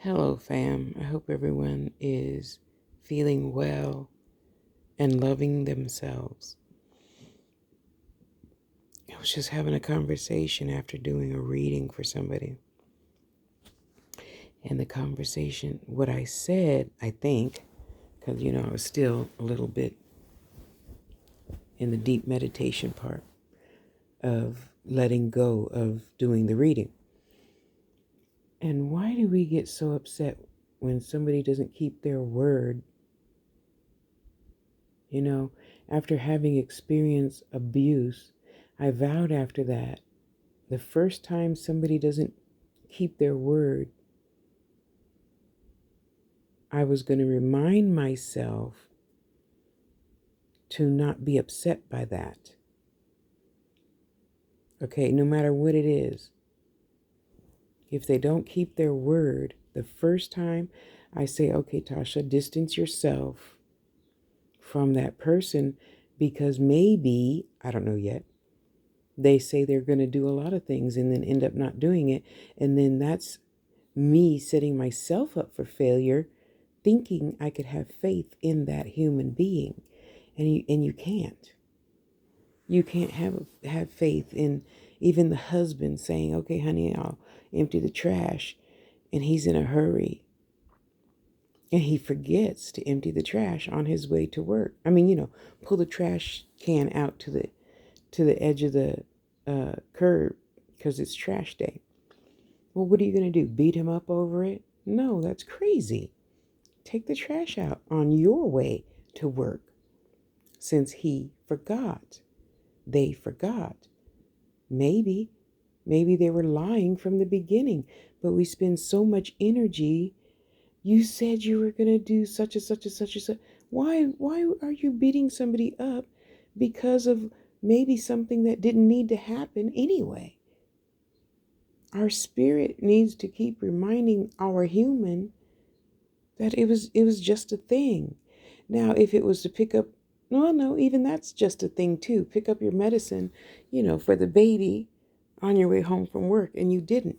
Hello, fam. I hope everyone is feeling well and loving themselves. I was just having a conversation after doing a reading for somebody. And the conversation, what I said, I think, because, I was still a little bit in the deep meditation part of letting go of doing the reading. And why do we get so upset when somebody doesn't keep their word? After having experienced abuse, I vowed after that, the first time somebody doesn't keep their word, I was going to remind myself to not be upset by that. Okay, no matter what it is. If they don't keep their word, the first time I say, okay, Tasha, distance yourself from that person because maybe, I don't know yet, they say they're going to do a lot of things and then end up not doing it. And then that's me setting myself up for failure, thinking I could have faith in that human being. And you can't. You can't have faith in even the husband saying, okay, honey, I'll empty the trash. And he's in a hurry. And he forgets to empty the trash on his way to work. Pull the trash can out to the edge of the curb because it's trash day. Well, what are you going to do? Beat him up over it? No, that's crazy. Take the trash out on your way to work. Since he forgot, they forgot. Maybe they were lying from the beginning, but we spend so much energy. You said you were going to do such and such and such and such. Why are you beating somebody up because of maybe something that didn't need to happen anyway? Our spirit needs to keep reminding our human that it was just a thing. Now, if it was to pick up, no, even that's just a thing too. Pick up your medicine, for the baby on your way home from work, and you didn't.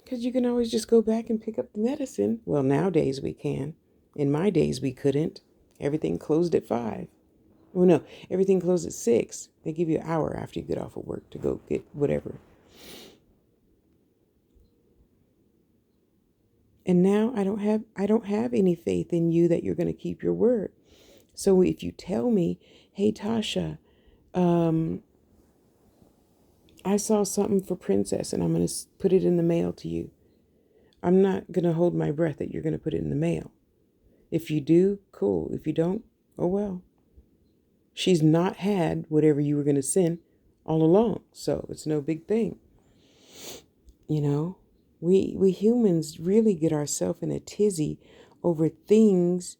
Because you can always just go back and pick up the medicine. Well, nowadays we can. In my days, we couldn't. Everything closed at 5. Well, no, everything closed at 6. They give you an hour after you get off of work to go get whatever. And now I don't have any faith in you that you're going to keep your word. So if you tell me, hey, Tasha, I saw something for Princess and I'm going to put it in the mail to you. I'm not going to hold my breath that you're going to put it in the mail. If you do, cool. If you don't, oh well. She's not had whatever you were going to send all along. So it's no big thing. We humans really get ourselves in a tizzy over things.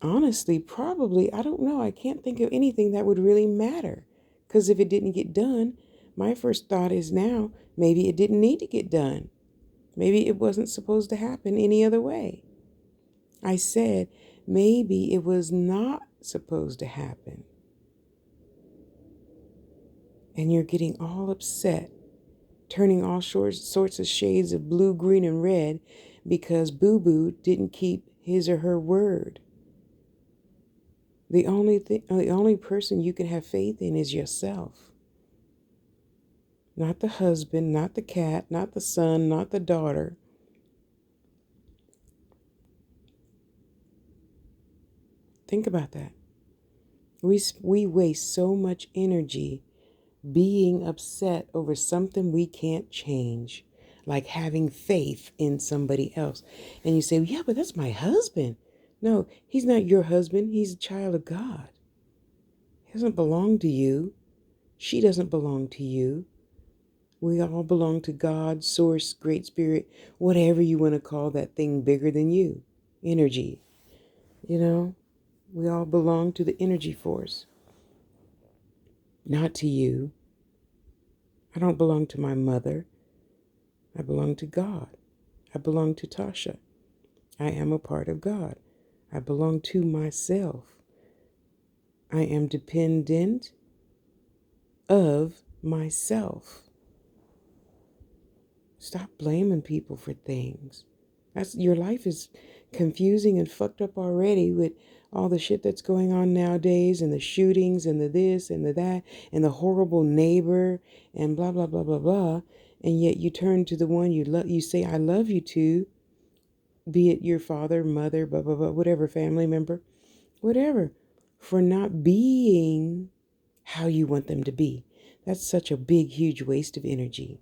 Honestly, probably, I don't know. I can't think of anything that would really matter. Because if it didn't get done, my first thought is now, maybe it didn't need to get done. Maybe it wasn't supposed to happen any other way. I said, maybe it was not supposed to happen. And you're getting all upset, turning all sorts of shades of blue, green, and red because Boo-Boo didn't keep his or her word. The only person you can have faith in is yourself. Not the husband, not the cat, not the son, not the daughter. Think about that. We waste so much energy being upset over something we can't change, like having faith in somebody else. And you say, yeah, but that's my husband. No, he's not your husband. He's a child of God. He doesn't belong to you. She doesn't belong to you. We all belong to God, Source, Great Spirit, whatever you want to call that thing bigger than you. Energy. We all belong to the energy force. Not to you. I don't belong to my mother. I belong to God. I belong to Tasha. I am a part of God. I belong to myself. I am dependent of myself. Stop blaming people for things. Your life is confusing and fucked up already with all the shit that's going on nowadays, and the shootings and the this and the that and the horrible neighbor and blah blah blah blah blah. And yet you turn to the one you love, you say I love you to, be it your father, mother, blah blah blah, whatever, family member, whatever, for not being how you want them to be. That's such a big, huge waste of energy.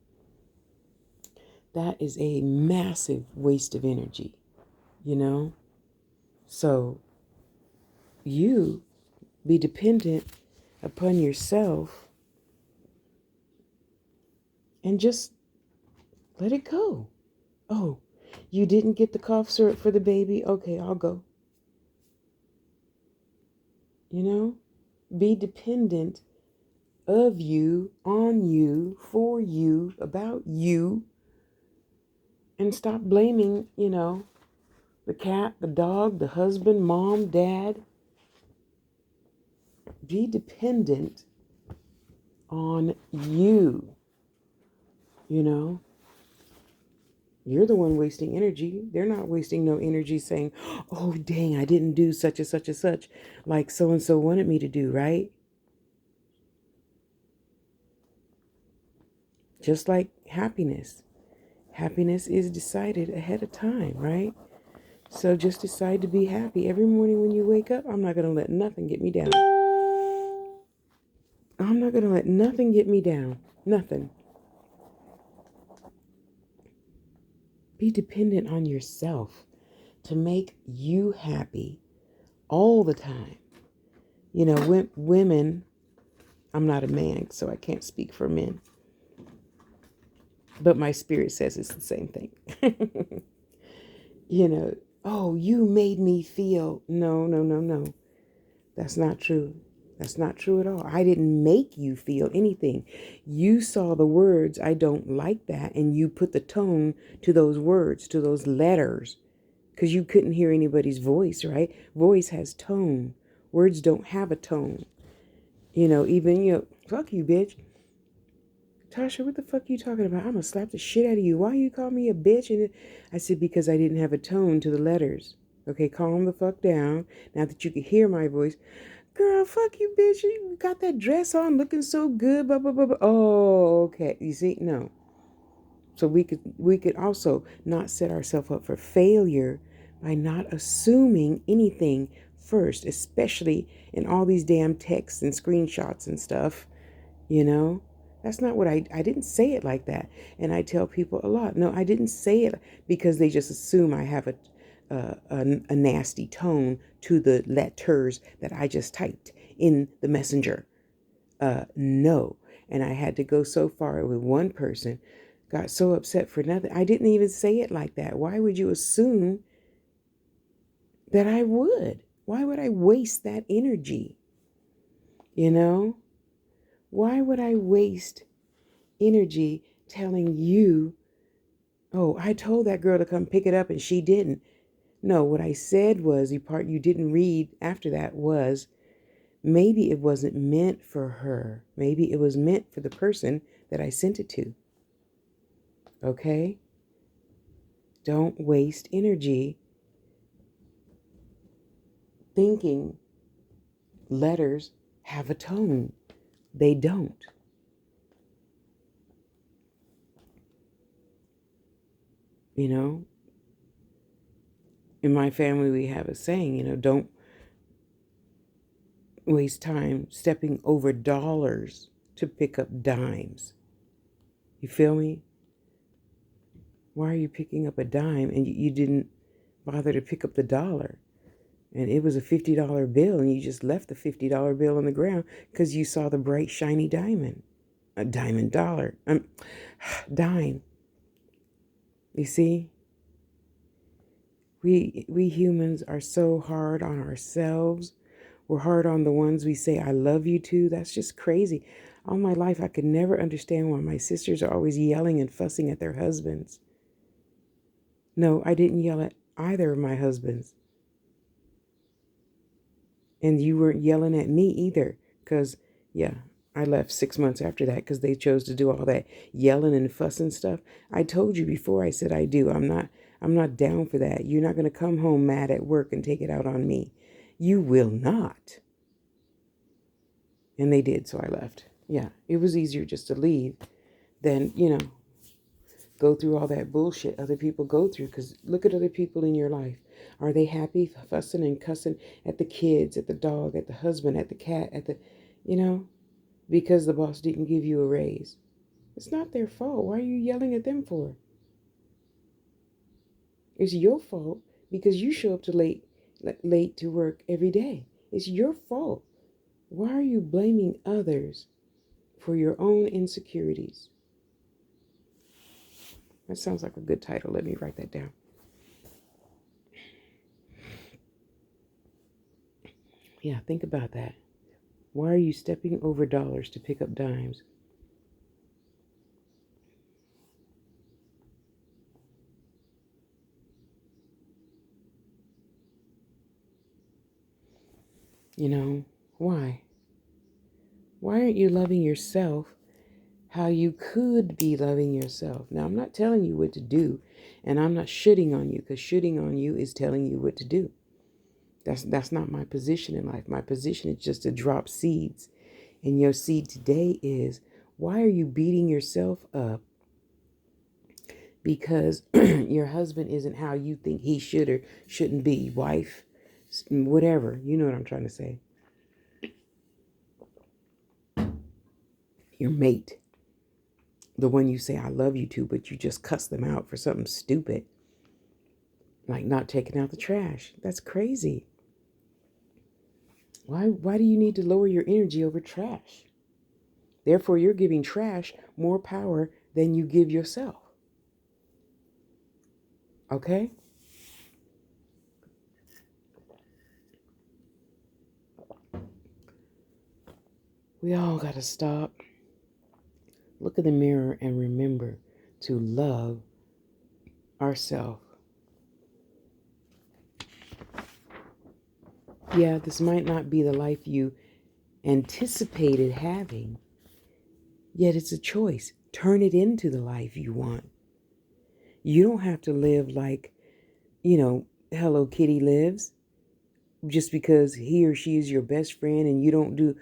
That is a massive waste of energy, you know? So you be dependent upon yourself and just let it go. Oh, you didn't get the cough syrup for the baby? Okay, I'll go. You know? Be dependent of you, on you, for you, about you, and stop blaming, the cat, the dog, the husband, mom, dad. Be dependent on you, you know. You're the one wasting energy. They're not wasting no energy saying, oh, dang, I didn't do such and such and such like so-and-so wanted me to do, right? Just like happiness. Happiness is decided ahead of time, right? So just decide to be happy. Every morning when you wake up, I'm not going to let nothing get me down. I'm not going to let nothing get me down. Nothing. Be dependent on yourself to make you happy all the time. Women, I'm not a man, so I can't speak for men. But my spirit says it's the same thing. Oh, you made me feel. No, no, no, no. That's not true. That's not true at all. I didn't make you feel anything. You saw the words, I don't like that, and you put the tone to those words, to those letters, because you couldn't hear anybody's voice, right? Voice has tone. Words don't have a tone. Fuck you, bitch. Tasha, what the fuck are you talking about? I'm gonna slap the shit out of you. Why you call me a bitch? And I said, because I didn't have a tone to the letters. Okay, calm the fuck down. Now that you can hear my voice. Girl, fuck you, bitch. You got that dress on looking so good. Blah, blah, blah, blah. Oh, okay. You see? No. So we could also not set ourselves up for failure by not assuming anything first, especially in all these damn texts and screenshots and stuff, you know? That's not what I didn't say it like that. And I tell people a lot, no, I didn't say it because they just assume I have a nasty tone to the letters that I just typed in the messenger. No. And I had to go so far with one person, got so upset for nothing. I didn't even say it like that. Why would you assume that I would? Why would I waste that energy? Why would I waste energy telling you, oh, I told that girl to come pick it up and she didn't? No, what I said was, the part you didn't read after that was, maybe it wasn't meant for her. Maybe it was meant for the person that I sent it to. Okay? Don't waste energy thinking letters have a tone. They don't. In my family, we have a saying, don't waste time stepping over dollars to pick up dimes. You feel me? Why are you picking up a dime and you didn't bother to pick up the dollar? And it was a $50 bill and you just left the $50 bill on the ground because you saw the bright, shiny diamond. A diamond dollar. Dime. You see? We humans are so hard on ourselves. We're hard on the ones we say I love you to. That's just crazy. All my life, I could never understand why my sisters are always yelling and fussing at their husbands. No, I didn't yell at either of my husbands. And you weren't yelling at me either. Because, yeah, I left 6 months after that because they chose to do all that yelling and fussing stuff. I told you before, I said I do. I'm not down for that. You're not going to come home mad at work and take it out on me. You will not. And they did, so I left. Yeah, it was easier just to leave than, go through all that bullshit other people go through. Because look at other people in your life. Are they happy fussing and cussing at the kids, at the dog, at the husband, at the cat, you know, because the boss didn't give you a raise? It's not their fault. Why are you yelling at them for? It's your fault because you show up late to work every day. It's your fault. Why are you blaming others for your own insecurities? That sounds like a good title. Let me write that down. Yeah, think about that. Why are you stepping over dollars to pick up dimes? Why? Why aren't you loving yourself how you could be loving yourself? Now, I'm not telling you what to do, and I'm not shitting on you, because shitting on you is telling you what to do. That's not my position in life. My position is just to drop seeds. And your seed today is, why are you beating yourself up because your husband isn't how you think he should or shouldn't be? Wife, whatever. You know what I'm trying to say. Your mate. The one you say I love you to, but you just cuss them out for something stupid. Like not taking out the trash. That's crazy. Why do you need to lower your energy over trash? Therefore, you're giving trash more power than you give yourself. Okay? We all got to stop, look in the mirror, and remember to love ourselves. Yeah, this might not be the life you anticipated having, yet it's a choice. Turn it into the life you want. You don't have to live like, Hello Kitty lives just because he or she is your best friend and you don't do,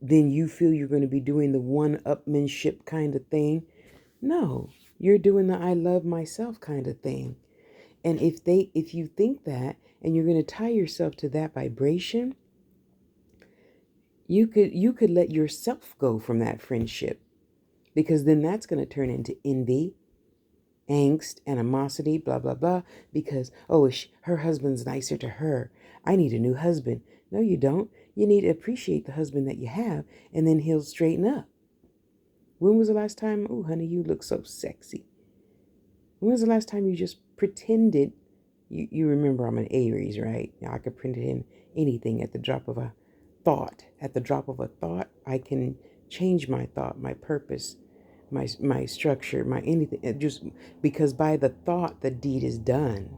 then you feel you're going to be doing the one-upmanship kind of thing. No, you're doing the I love myself kind of thing. And if you think that and you're going to tie yourself to that vibration, you could let yourself go from that friendship, because then that's going to turn into envy, angst, animosity, blah blah blah, because her husband's nicer to her. I need a new husband. No, you don't. You need to appreciate the husband that you have, and then he'll straighten up. When was the last time, oh honey, you look so sexy? When was the last time you just pretended? You remember I'm an Aries, right? Now I could print it in anything at the drop of a thought. At the drop of a thought, I can change my thought, my purpose, my structure, my anything. Just because by the thought, the deed is done.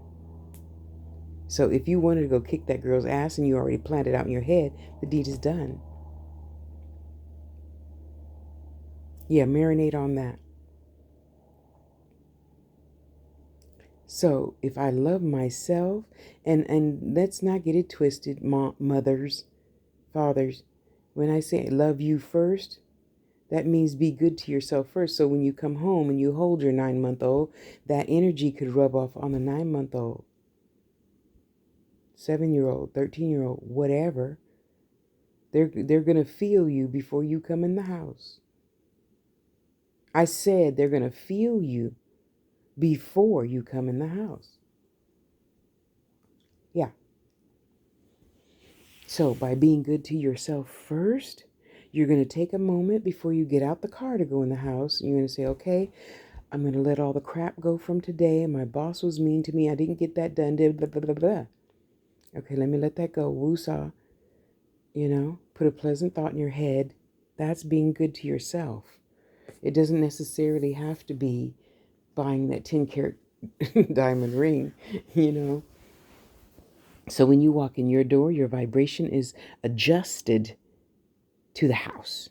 So if you wanted to go kick that girl's ass and you already planned it out in your head, the deed is done. Yeah, marinate on that. So if I love myself, and let's not get it twisted, mothers, fathers, when I say love you first, that means be good to yourself first. So when you come home and you hold your 9-month-old, that energy could rub off on the 9-month-old, 7-year-old, 13-year-old, whatever. They're gonna feel you before you come in the house. I said they're gonna feel you before you come in the house. Yeah. So by being good to yourself first, you're going to take a moment before you get out the car to go in the house. You're going to say, okay, I'm going to let all the crap go from today. My boss was mean to me. I didn't get that done. Blah, blah, blah, blah. Okay, let me let that go. Woosah. Put a pleasant thought in your head. That's being good to yourself. It doesn't necessarily have to be buying that 10-carat diamond ring, So when you walk in your door, your vibration is adjusted to the house.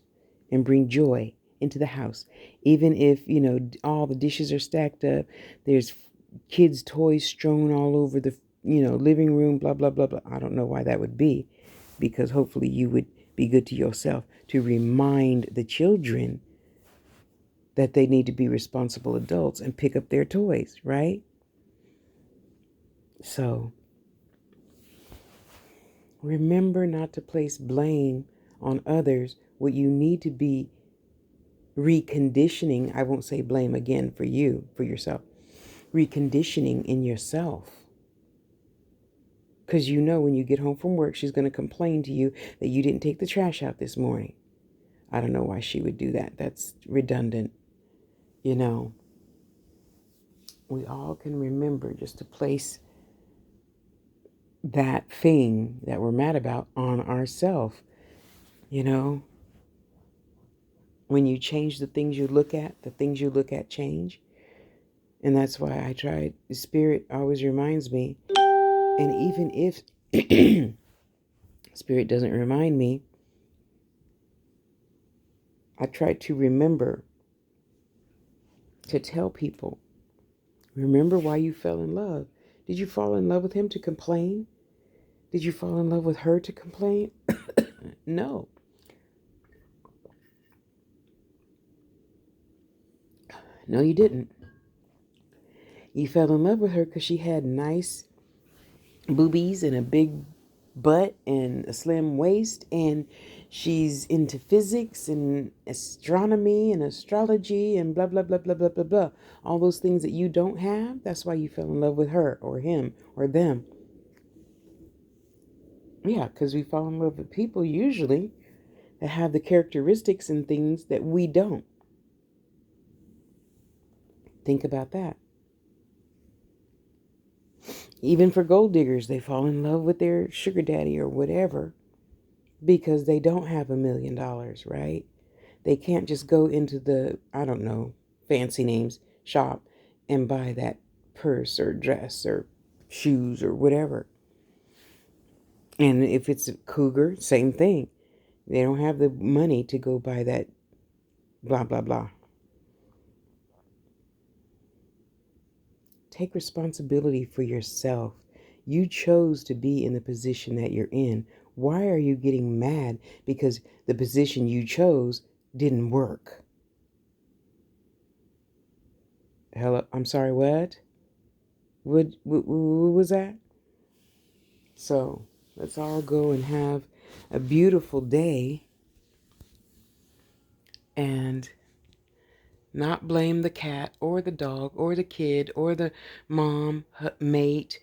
and bring joy into the house. Even if, all the dishes are stacked up, there's kids' toys strewn all over the, living room, blah, blah, blah, blah. I don't know why that would be, because hopefully you would be good to yourself to remind the children that they need to be responsible adults and pick up their toys, right? So remember not to place blame on others. What you need to be reconditioning, I won't say blame again for you, for yourself, reconditioning in yourself. Because when you get home from work, she's going to complain to you that you didn't take the trash out this morning. I don't know why she would do that. That's redundant. We all can remember just to place that thing that we're mad about on ourselves. When you change the things you look at, the things you look at change. And that's why I tried. The Spirit always reminds me. And even if Spirit doesn't remind me, I try to remember to tell people, remember why you fell in love. Did you fall in love with him to complain? Did you fall in love with her to complain? No. No, you didn't. You fell in love with her because she had nice boobies and a big butt and a slim waist, and she's into physics and astronomy and astrology and blah, blah, blah, blah, blah, blah, blah. All those things that you don't have. That's why you fell in love with her or him or them. Yeah, because we fall in love with people usually that have the characteristics and things that we don't. Think about that. Even for gold diggers, they fall in love with their sugar daddy or whatever because they don't have $1,000,000, right? They can't just go into the, I don't know, fancy names shop and buy that purse or dress or shoes or whatever. And if it's a cougar, same thing. They don't have the money to go buy that blah, blah, blah. Take responsibility for yourself. You chose to be in the position that you're in. Why are you getting mad because the position you chose didn't work? Hello, I'm sorry, what? What was that? So let's all go and have a beautiful day and not blame the cat or the dog or the kid or the mom, mate,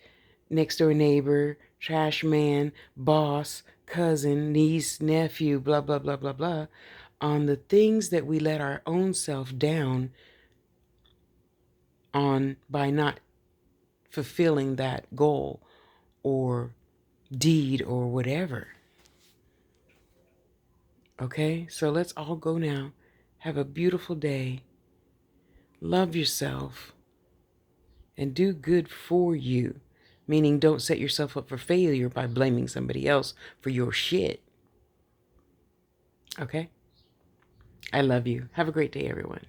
next door neighbor, trash man, boss, cousin, niece, nephew, blah, blah, blah, blah, blah, on the things that we let our own self down on by not fulfilling that goal or deed or whatever. Okay, so let's all go now. Have a beautiful day. Love yourself and do good for you. Meaning don't set yourself up for failure by blaming somebody else for your shit. Okay? I love you. Have a great day, everyone.